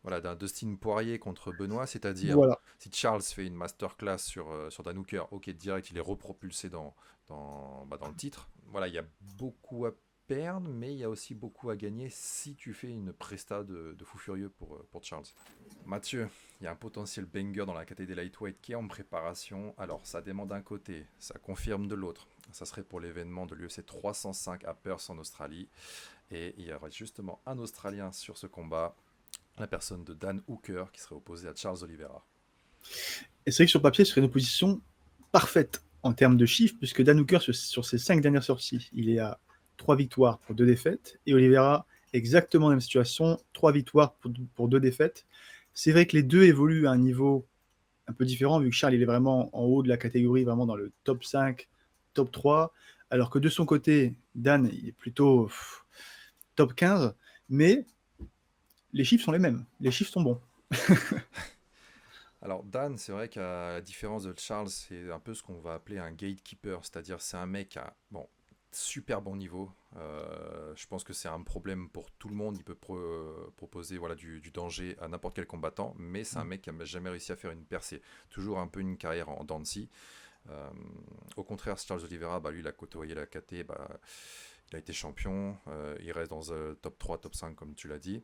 voilà, d'un Dustin Poirier contre Benoît, c'est-à-dire Voilà. si Charles fait une masterclass sur Dan Hooker, ok, direct, il est repropulsé dans le titre. Voilà, il y a beaucoup à perdre, mais il y a aussi beaucoup à gagner si tu fais une presta de fou furieux pour Charles. Mathieu, il y a un potentiel banger dans la catégorie des lightweight qui est en préparation. Alors, ça demande d'un côté, ça confirme de l'autre. Ça serait pour l'événement de l'UFC 305 à Perth en Australie. Et il y aura justement un Australien sur ce combat, la personne de Dan Hooker qui serait opposé à Charles Oliveira. Et c'est vrai que sur papier, ce serait une opposition parfaite en termes de chiffres, puisque Dan Hooker, sur ses 5 dernières sorties, il est à 3 victoires pour 2 défaites, et Oliveira, exactement la même situation, 3 victoires pour 2 défaites. C'est vrai que les deux évoluent à un niveau un peu différent, vu que Charles, il est vraiment en haut de la catégorie, vraiment dans le top 5, top 3, alors que de son côté, Dan, il est plutôt top 15, mais les chiffres sont les mêmes, les chiffres sont bons. Alors Dan, c'est vrai qu'à la différence de Charles, c'est un peu ce qu'on va appeler un gatekeeper, c'est-à-dire c'est un mec à super bon niveau. Je pense que c'est un problème pour tout le monde. Il peut proposer voilà, du danger à n'importe quel combattant, mais c'est un mec qui n'a jamais réussi à faire une percée. Toujours un peu une carrière en dents de scie. Euh, Au contraire, Charles Oliveira, lui, il a côtoyé la KT, il a été champion, il reste dans le top 3, top 5, comme tu l'as dit.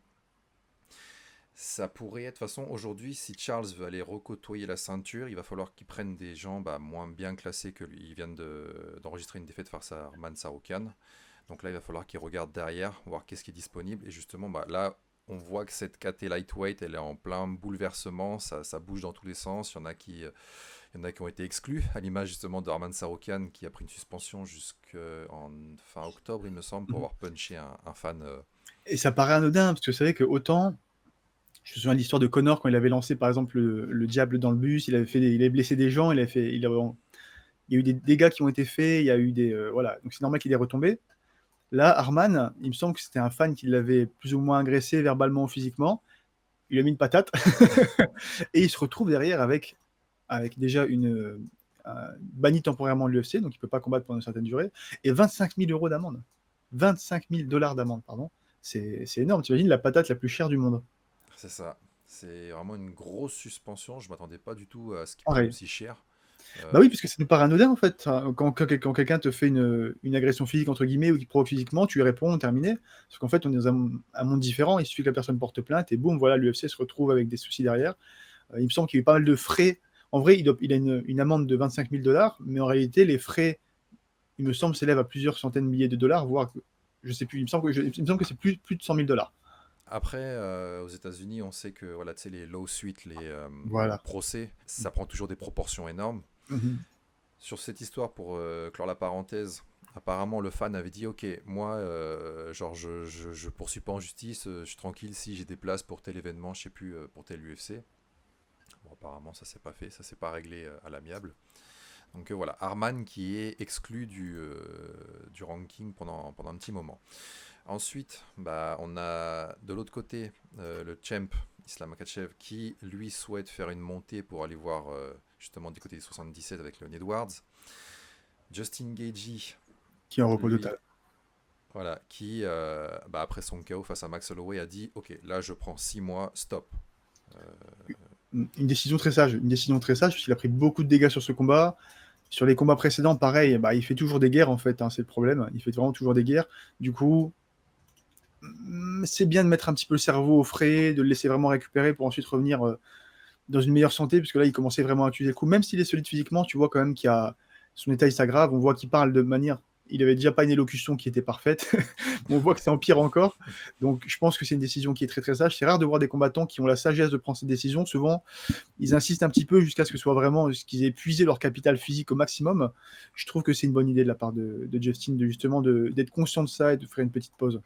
Ça pourrait être, de toute façon, aujourd'hui, si Charles veut aller recôtoyer la ceinture, il va falloir qu'il prenne des gens moins bien classés que lui. Il vient d'enregistrer une défaite face à Arman Saroukian. Donc là, il va falloir qu'il regarde derrière, voir qu'est-ce qui est disponible. Et justement, là, on voit que cette KT lightweight, elle est en plein bouleversement. Ça bouge dans tous les sens. Il y en a qui ont été exclus, à l'image justement d'Arman Saroukian, qui a pris une suspension jusqu'en fin octobre, il me semble, pour avoir punché un fan. Et ça paraît anodin, parce que vous savez que autant, je me souviens de l'histoire de Connor quand il avait lancé par exemple le diable dans le bus, il avait blessé des gens, il y a eu des dégâts qui ont été faits, il y a eu des voilà, donc c'est normal qu'il ait retombé. Là, Arman, il me semble que c'était un fan qui l'avait plus ou moins agressé verbalement ou physiquement. Il lui a mis une patate et il se retrouve derrière avec déjà banni temporairement de l'UFC, donc il ne peut pas combattre pendant une certaine durée, et 25 000 euros d'amende. 25 000 dollars d'amende, pardon. C'est énorme. Tu imagines la patate la plus chère du monde. C'est ça. C'est vraiment une grosse suspension. Je m'attendais pas du tout à ce qu'il prenne Pareil. aussi cher. Bah Euh, oui, parce que ça nous paraît anodin en fait. Quand quelqu'un te fait une agression physique, entre guillemets, ou qui te provoque physiquement, tu lui réponds, terminé. Parce qu'en fait, on est dans un monde différent. Il suffit que la personne porte plainte et boum, voilà, l'UFC se retrouve avec des soucis derrière. Il me semble qu'il y a eu pas mal de frais. En vrai, il a une amende de 25 000 dollars, mais en réalité, les frais, il me semble, s'élèvent à plusieurs centaines de milliers de dollars, voire, je sais plus, il me semble que c'est plus de 100 000 dollars. Après, aux États-Unis, on sait que voilà, tu sais, les lawsuits, les Voilà. procès, ça prend toujours des proportions énormes. Mhm. Sur cette histoire, pour clore la parenthèse, apparemment le fan avait dit ok, moi, genre, je poursuis pas en justice, je suis tranquille si j'ai des places pour tel événement, je sais plus, pour tel UFC. Bon, apparemment, ça s'est pas fait, ça s'est pas réglé à l'amiable. Donc voilà, Arman qui est exclu du ranking pendant un petit moment. Ensuite, on a de l'autre côté le champ Islam Makhachev qui lui souhaite faire une montée pour aller voir justement du côté des 77 avec Leon Edwards. Justin Gagey, Qui est en repos lui, total. voilà, qui après son KO face à Max Holloway a dit ok, là je prends 6 mois, stop. Euh, Une décision très sage. Une décision très sage, puisqu'il a pris beaucoup de dégâts sur ce combat. Sur les combats précédents, pareil, bah, il fait toujours des guerres en fait, hein, c'est le problème. Il fait vraiment toujours des guerres. Du coup, c'est bien de mettre un petit peu le cerveau au frais, de le laisser vraiment récupérer pour ensuite revenir dans une meilleure santé, puisque là, il commençait vraiment à accuser le coup. Même s'il est solide physiquement, tu vois quand même qu'il a son état il s'aggrave. On voit qu'il parle de manière. Il avait déjà pas une élocution qui était parfaite. On voit que c'est empire encore. Donc, je pense que c'est une décision qui est très très sage. C'est rare de voir des combattants qui ont la sagesse de prendre cette décision. Souvent, ils insistent un petit peu jusqu'à ce que ce soit vraiment ce qu'ils aient épuisé leur capital physique au maximum. Je trouve que c'est une bonne idée de la part de Justin de justement d'être conscient de ça et de faire une petite pause.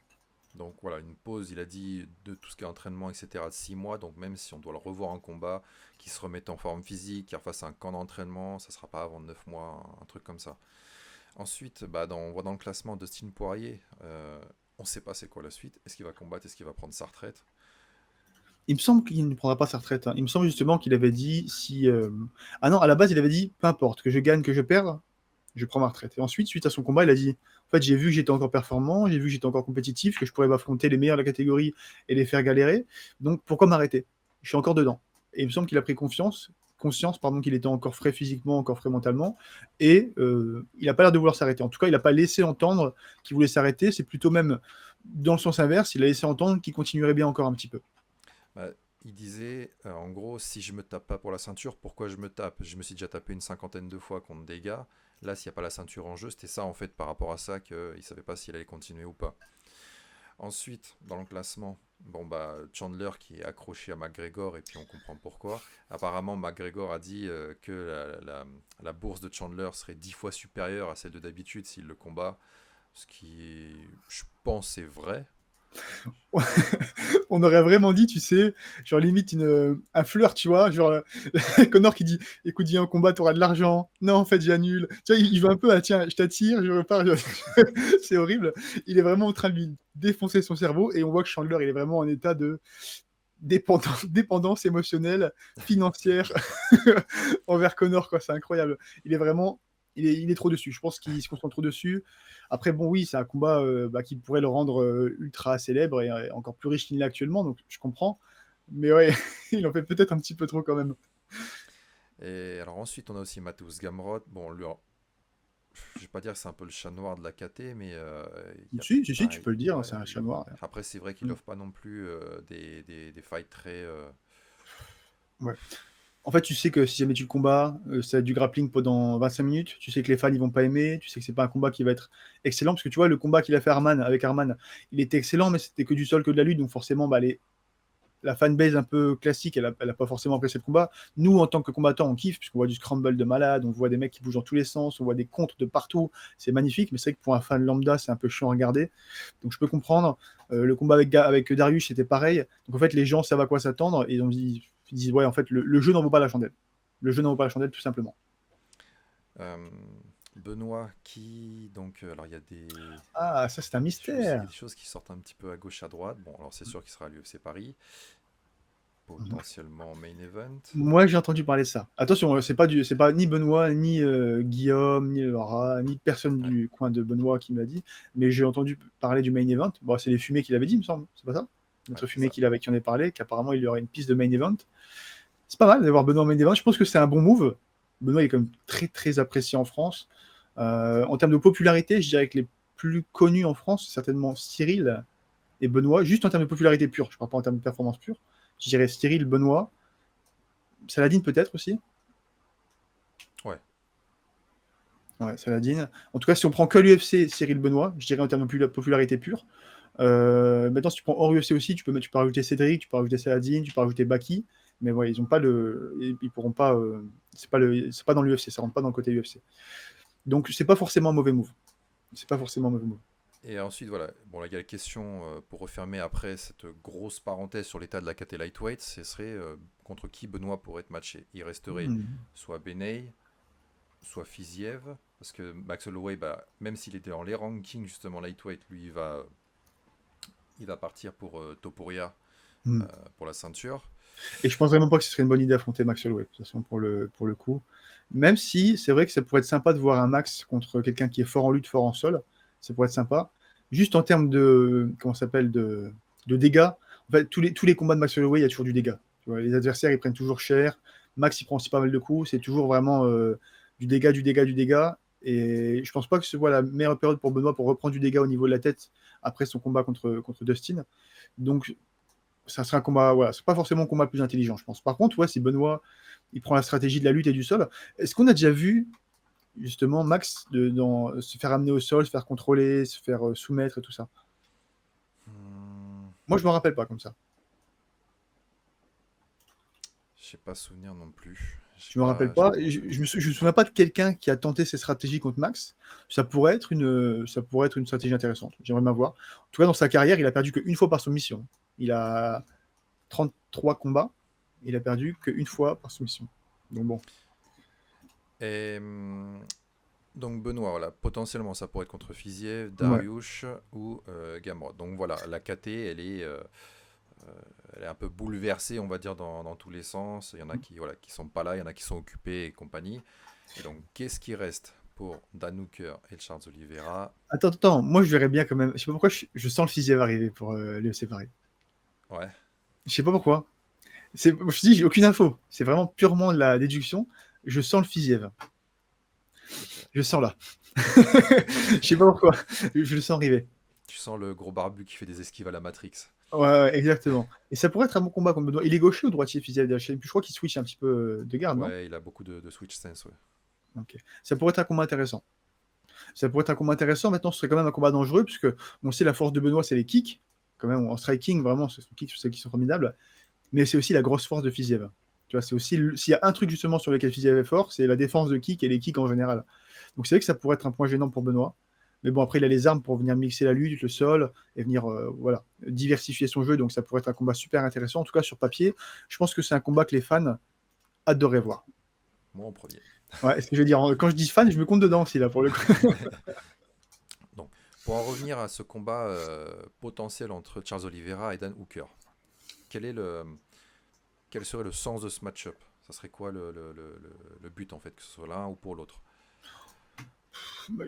donc voilà, une pause, il a dit de tout ce qui est entraînement, etc. de 6 mois. Donc même si on doit le revoir en combat, qu'il se remette en forme physique, qu'il refasse un camp d'entraînement, ça sera pas avant 9 mois, un truc comme ça. Ensuite, on voit dans le classement Dustin Poirier, on ne sait pas c'est quoi la suite. Est-ce qu'il va combattre, est-ce qu'il va prendre sa retraite? Il me semble qu'il ne prendra pas sa retraite, hein. Il me semble justement qu'il avait dit si. Ah non, à la base, il avait dit peu importe, que je gagne, que je perde. je prends ma retraite. Et ensuite, suite à son combat, il a dit, en fait, j'ai vu que j'étais encore performant, j'ai vu que j'étais encore compétitif, que je pourrais affronter les meilleurs de la catégorie et les faire galérer. Donc, pourquoi m'arrêter? Je suis encore dedans. Et il me semble qu'il a pris conscience qu'il était encore frais physiquement, encore frais mentalement, et il n'a pas l'air de vouloir s'arrêter. En tout cas, il n'a pas laissé entendre qu'il voulait s'arrêter, c'est plutôt même dans le sens inverse, il a laissé entendre qu'il continuerait bien encore un petit peu. Bah, il disait, en gros, si je me tape pas pour la ceinture, pourquoi je me tape? Je me suis déjà tapé une cinquantaine de fois contre des gars. Là, s'il n'y a pas la ceinture en jeu, c'était ça en fait par rapport à ça qu'il savait pas s'il allait continuer ou pas. Ensuite, dans le classement, bon bah Chandler qui est accroché à McGregor et puis on comprend pourquoi. Apparemment, McGregor a dit que la bourse de Chandler serait 10 fois supérieure à celle de d'habitude s'il le combat, ce qui, je pense, est vrai. On aurait vraiment dit, tu sais, genre limite un flirt, tu vois, genre Connor qui dit, écoute, viens au combat, t'auras de l'argent. Non, en fait, j'annule. Tu vois, il va un peu, ah tiens, je t'attire, je repars. C'est horrible. Il est vraiment en train de lui défoncer son cerveau et on voit que Chandler, il est vraiment en état de dépendance émotionnelle, financière envers Connor, quoi. C'est incroyable. Il est vraiment, il est trop dessus. Je pense qu'il se concentre trop dessus. Après, bon, oui, c'est un combat qui pourrait le rendre ultra célèbre et encore plus riche qu'il l'est actuellement, donc je comprends. Mais ouais, il en fait peut-être un petit peu trop quand même. Et alors ensuite, on a aussi Mateusz Gamrot. Bon, lui, je vais pas dire que c'est un peu le chat noir de la KT, mais il y a Si, pas, tu peux le dire, hein, ouais, c'est un chat noir. après, c'est vrai qu'il Mm. offre pas non plus des fights très. Ouais. En fait, tu sais que si jamais tu le combats, ça va être du grappling pendant 25 minutes. Tu sais que les fans ils vont pas aimer. Tu sais que c'est pas un combat qui va être excellent parce que tu vois le combat qu'il a fait avec Arman, il était excellent, mais c'était que du sol, que de la lutte. Donc forcément, bah, la fanbase un peu classique, elle a pas forcément apprécié le combat. Nous, en tant que combattants, on kiffe puisqu'on voit du scramble de malade, on voit des mecs qui bougent dans tous les sens, on voit des contres de partout. C'est magnifique, mais c'est vrai que pour un fan lambda, c'est un peu chiant à regarder. Donc je peux comprendre. Le combat avec Darius, c'était pareil. Donc en fait, les gens savent à quoi s'attendre et ils disent ouais, en fait, le jeu n'en vaut pas la chandelle. Le jeu n'en vaut pas la chandelle, tout simplement. euh, Benoît qui. Donc, alors il y a Ah, ça, c'est un il y a mystère. des choses qui sortent un petit peu à gauche, à droite. Bon, alors c'est sûr qu'il sera à l'UFC Paris, Mhm. potentiellement main event. Moi, j'ai entendu parler de ça. Attention, c'est pas ni Benoît, ni Guillaume, ni Laura, ni personne Ouais, du coin de Benoît qui m'a dit, mais j'ai entendu parler du main event. Bon, c'est les fumées qu'il avait dit, il me semble. C'est pas ça? ouais, Notre c'est fumée ça. qui en a parlé, qu'apparemment il y aurait une piste de main event. C'est pas mal d'avoir Benoît en main event. Je pense que c'est un bon move. Benoît est quand même très très apprécié en France. En termes de popularité, je dirais que les plus connus en France, c'est certainement Cyril et Benoît, juste en termes de popularité pure. Je ne parle pas en termes de performance pure. Je dirais Cyril, Benoît, Saladin peut-être aussi. Ouais. Ouais, Saladin. En tout cas, si on prend que l'UFC, Cyril Benoît, je dirais en termes de popularité pure. Maintenant, si tu prends hors UFC aussi, tu peux rajouter Cédric, tu peux rajouter Saladin, tu peux rajouter Baki, mais ouais, ils ont pas ils pourront pas, c'est pas dans l'UFC, ça rentre pas dans le côté UFC. Donc, c'est pas forcément un mauvais move. C'est pas forcément un mauvais move. Et ensuite, voilà. Bon, là, il y a la question pour refermer après cette grosse parenthèse sur l'état de la KT Lightweight. Ce serait contre qui Benoît pourrait être matché. Il resterait soit Benay, soit Fiziev. Parce que Max Holloway, bah, même s'il était dans les rankings, justement, Lightweight, lui, il va partir pour Topuria Mm. pour la ceinture. Et je pense vraiment pas que ce serait une bonne idée d'affronter Max Holloway, de toute façon, pour le coup. Même si c'est vrai que ça pourrait être sympa de voir un Max contre quelqu'un qui est fort en lutte, fort en sol. Ça pourrait être sympa. Juste en termes comment ça s'appelle, de dégâts. En fait, tous les combats de Max Holloway, il y a toujours du dégât. Tu vois, les adversaires, ils prennent toujours cher. Max, il prend aussi pas mal de coups. C'est toujours vraiment du dégât, du dégât, du dégât. Et je pense pas que ce soit la meilleure période pour Benoît pour reprendre du dégât au niveau de la tête après son combat contre Dustin. Donc, ça serait un combat, voilà, c'est pas forcément un combat le plus intelligent, je pense. Par contre, ouais, si Benoît, il prend la stratégie de la lutte et du sol, est-ce qu'on a déjà vu, justement, Max se faire amener au sol, se faire contrôler, se faire soumettre et tout ça? Hmm, Moi, je me rappelle pas comme ça. j'ai pas souvenir non plus. Je me rappelle pas. Je me souviens pas de quelqu'un qui a tenté ces stratégies contre Max. Ça pourrait être une stratégie intéressante. J'aimerais bien voir. En tout cas, dans sa carrière, il a perdu qu'une fois par soumission. Il a 33 combats. Il a perdu qu'une fois par soumission. Donc bon. Et, donc Benoît, voilà, potentiellement ça pourrait être contre Fiziev, Ouais. Dariush ou Gamrot. Donc voilà, la KT, elle est un peu bouleversée, on va dire, dans tous les sens. Il y en a qui sont pas là, il y en a qui sont occupés et compagnie. Et donc, qu'est-ce qui reste pour Dan Hooker et Charles Oliveira. Attends, moi je verrais bien quand même. Je sais pas pourquoi je sens le Fiziev arriver pour les séparer. Ouais. Je sais pas pourquoi. Je te dis, j'ai aucune info. C'est vraiment purement de la déduction. Je sens le Fiziev. Ok. Je sens là. Je sais pas pourquoi. Je le sens arriver. Tu sens le gros barbu qui fait des esquives à la Matrix. Ouais, exactement. Et ça pourrait être un bon combat contre Benoît. Il est gaucher ou droitier, Fiziev? Je crois qu'il switch un petit peu de garde, non? Ouais, il a beaucoup de switch sense, ouais. Ok. Ça pourrait être un combat intéressant. Ça pourrait être un combat intéressant. Maintenant, ce serait quand même un combat dangereux, puisque on sait la force de Benoît, c'est les kicks. Quand même, en striking, vraiment, ce sont les kicks qui sont formidables. Mais c'est aussi la grosse force de Fiziev. Tu vois, c'est aussi s'il y a un truc justement sur lequel Fiziev est fort, c'est la défense de kick et les kicks en général. Donc c'est vrai que ça pourrait être un point gênant pour Benoît. Mais bon, après, il a les armes pour venir mixer la lutte, le sol, et venir voilà, diversifier son jeu. Donc ça pourrait être un combat super intéressant. En tout cas, sur papier, je pense que c'est un combat que les fans adoreraient voir. Moi en premier. Ouais, ce que je veux dire, quand je dis fan, je me compte dedans aussi, là, pour le coup. Donc, pour en revenir à ce combat potentiel entre Charles Oliveira et Dan Hooker, quel est quel serait le sens de ce match-up? Ça serait quoi le but en fait, que ce soit l'un ou pour l'autre?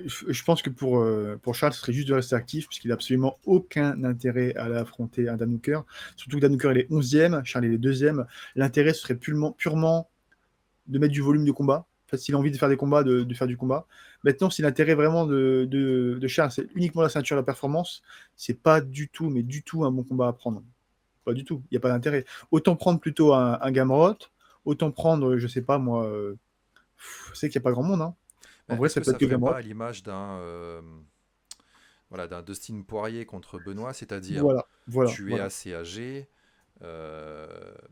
Je pense que pour Charles, ce serait juste de rester actif, puisqu'il n'a absolument aucun intérêt à affronter un Dan Hooker. Surtout que Dan Hooker, il est 11e, Charles, il est 2e. L'intérêt, ce serait purement de mettre du volume de combat. En fait, s'il a envie de faire des combats, de faire du combat. Maintenant, si l'intérêt vraiment de Charles, c'est uniquement la ceinture, la performance, c'est pas du tout, mais du tout un bon combat à prendre. Pas du tout, il n'y a pas d'intérêt. Autant prendre plutôt un Gamrot, autant prendre, je sais pas moi, je sais qu'il n'y a pas grand monde, hein. En Mais vrai, est-ce ça que peut ça être que ferait Gamrot. pas à l'image d'un voilà, d'un Dustin Poirier contre Benoît, c'est-à-dire tu es Voilà. assez âgé.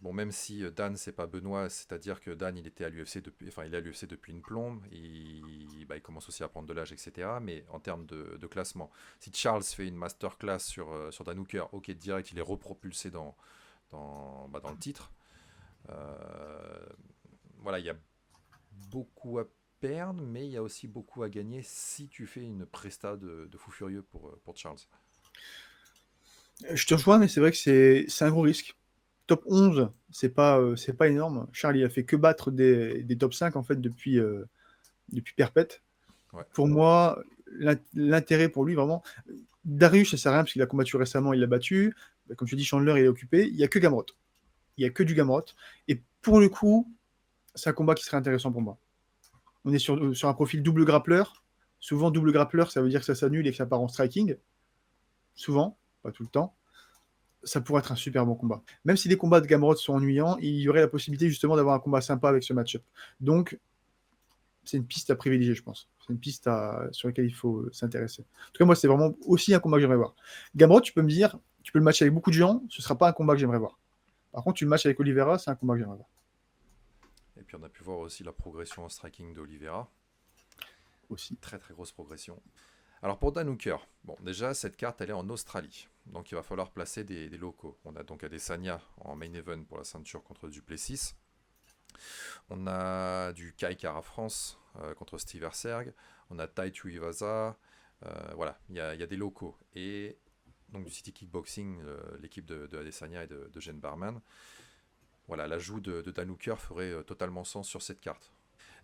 Bon, même si Dan c'est pas Benoît, c'est-à-dire que Dan il était à l'UFC depuis, enfin il est à l'UFC depuis une plombe, il commence aussi à prendre de l'âge, etc. Mais en termes de classement, si Charles fait une masterclass sur Dan Hooker, ok direct il est repropulsé dans le titre. Euh, voilà, il y a beaucoup à perdre, mais il y a aussi beaucoup à gagner si tu fais une presta de fou furieux pour Charles. Je te rejoins, mais c'est vrai que c'est un gros risque. Top 11, c'est pas énorme. Charles, il a fait que battre des top 5 en fait depuis Perpète. Ouais. Pour moi, l'intérêt pour lui, vraiment, Darius, ça sert à rien parce qu'il a combattu récemment, il l'a battu. Comme je te dis, Chandler, il est occupé. Il n'y a que Gamrot. Il n'y a que du Gamrot. Et pour le coup, c'est un combat qui serait intéressant pour moi. On est sur un profil double grappleur. Souvent, double grappleur, ça veut dire que ça s'annule et que ça part en striking. Souvent, pas tout le temps. Ça pourrait être un super bon combat. Même si les combats de Gamrot sont ennuyants, il y aurait la possibilité justement d'avoir un combat sympa avec ce match-up. Donc, c'est une piste à privilégier, je pense. C'est une piste sur laquelle il faut s'intéresser. En tout cas, moi, c'est vraiment aussi un combat que j'aimerais voir. Gamrot, tu peux me dire, tu peux le matcher avec beaucoup de gens, ce ne sera pas un combat que j'aimerais voir. Par contre, tu le matches avec Oliveira, c'est un combat que j'aimerais voir. Et puis on a pu voir aussi la progression en striking d'Oliveira. Aussi. Très très grosse progression. Alors pour Dan Hooker, bon déjà cette carte elle est en Australie, donc il va falloir placer des locaux. On a donc Adesanya en main event pour la ceinture contre Duplessis. On a du Kai Kara France contre Steve Erserg. On a Tai Tuivasa. Voilà, il y a des locaux. Et donc du City Kickboxing, l'équipe de Adesanya et de Gene Barman. Voilà, l'ajout de Dan Hooker ferait totalement sens sur cette carte.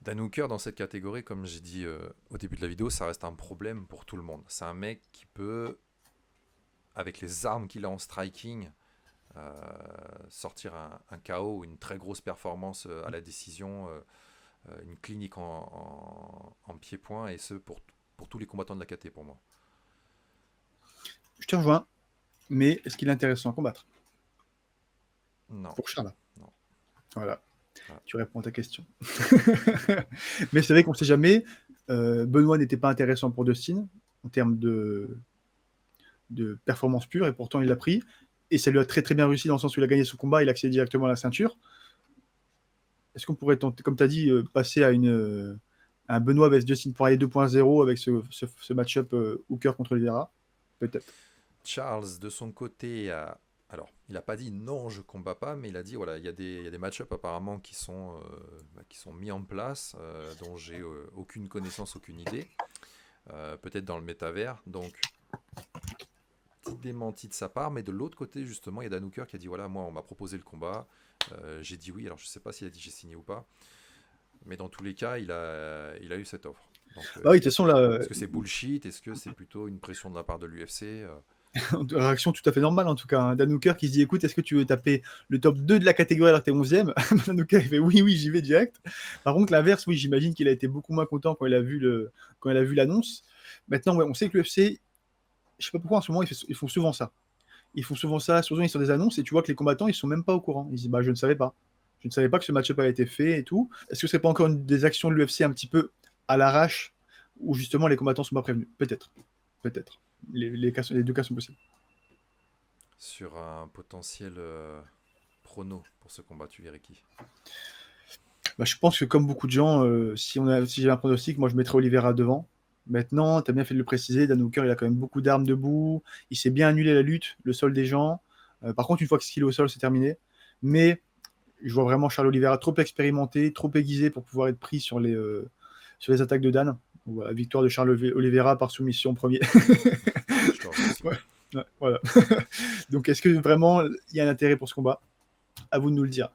Dan Hooker dans cette catégorie, comme j'ai dit au début de la vidéo, ça reste un problème pour tout le monde. C'est un mec qui peut, avec les armes qu'il a en striking, sortir un KO ou une très grosse performance à la décision, une clinique en pied-point, et ce pour tous les combattants de la KT pour moi. Je te rejoins, mais est-ce qu'il est intéressant à combattre? Non. Pour Charles. Non. Voilà. Voilà. Tu réponds à ta question. Mais c'est vrai qu'on ne sait jamais. Benoît n'était pas intéressant pour Dustin en termes de performance pure, et pourtant il l'a pris. Et ça lui a très très bien réussi dans le sens où il a gagné son combat, il a accédé directement à la ceinture. Est-ce qu'on pourrait tenter, comme tu as dit, passer à un Benoît vs Dustin Poirier 2.0 avec ce match-up Hooker contre Oliveira? Peut-être. Charles, de son côté, alors, il n'a pas dit non, je combats pas, mais il a dit voilà, il y a des match-up apparemment qui sont mis en place, dont j'ai aucune connaissance, aucune idée. Peut-être dans le métavers. Donc, petit démenti de sa part, mais de l'autre côté, justement, il y a Dan Hooker qui a dit voilà, moi, on m'a proposé le combat, j'ai dit oui. Alors, je sais pas s'il a dit j'ai signé ou pas, mais dans tous les cas, il a eu cette offre. Donc, Bah oui, de toute façon, là, est-ce que c'est bullshit? Est-ce que c'est plutôt une pression de la part de l'UFC? réaction tout à fait normale en tout cas, hein. Dan Hooker qui se dit écoute, est-ce que tu veux taper le top 2 de la catégorie alors que t'es 11e? Dan Hooker il fait oui, oui, j'y vais direct. Par contre, l'inverse, oui, j'imagine qu'il a été beaucoup moins content quand il a vu l'annonce. Maintenant, ouais, on sait que l'UFC, je sais pas pourquoi en ce moment, ils font souvent ça. Ils font souvent ça, souvent ils sont des annonces et tu vois que les combattants ils sont même pas au courant. Ils disent bah je ne savais pas. Je ne savais pas que ce match-up avait été fait et tout. Est-ce que c'est pas encore une des actions de l'UFC un petit peu à l'arrache où justement les combattants sont pas prévenus? Peut-être. Peut-être. Les deux cas sont possibles. Sur un potentiel prono pour ce combat, tu verrais qui? Bah, je pense que comme beaucoup de gens, si j'ai un pronostic, moi je mettrais Oliveira devant. Maintenant, tu as bien fait de le préciser, Dan Hooker il a quand même beaucoup d'armes debout, il sait bien annuler la lutte, le sol des gens. Par contre, une fois qu'il est au sol, c'est terminé. Mais je vois vraiment Charles Oliveira trop expérimenté, trop aiguisé pour pouvoir être pris sur les attaques de Dan. Voilà, victoire de Charles Oliveira par soumission premier. Je te remercie. Ouais, ouais, voilà. Donc est-ce que vraiment il y a un intérêt pour ce combat? À vous de nous le dire.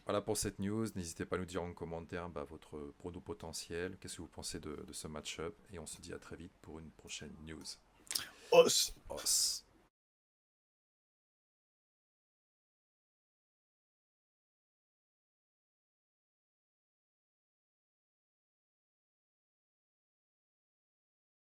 Voilà pour cette news. N'hésitez pas à nous dire en commentaire votre prono potentiel. Qu'est-ce que vous pensez de ce match-up? Et on se dit à très vite pour une prochaine news. Os. Os.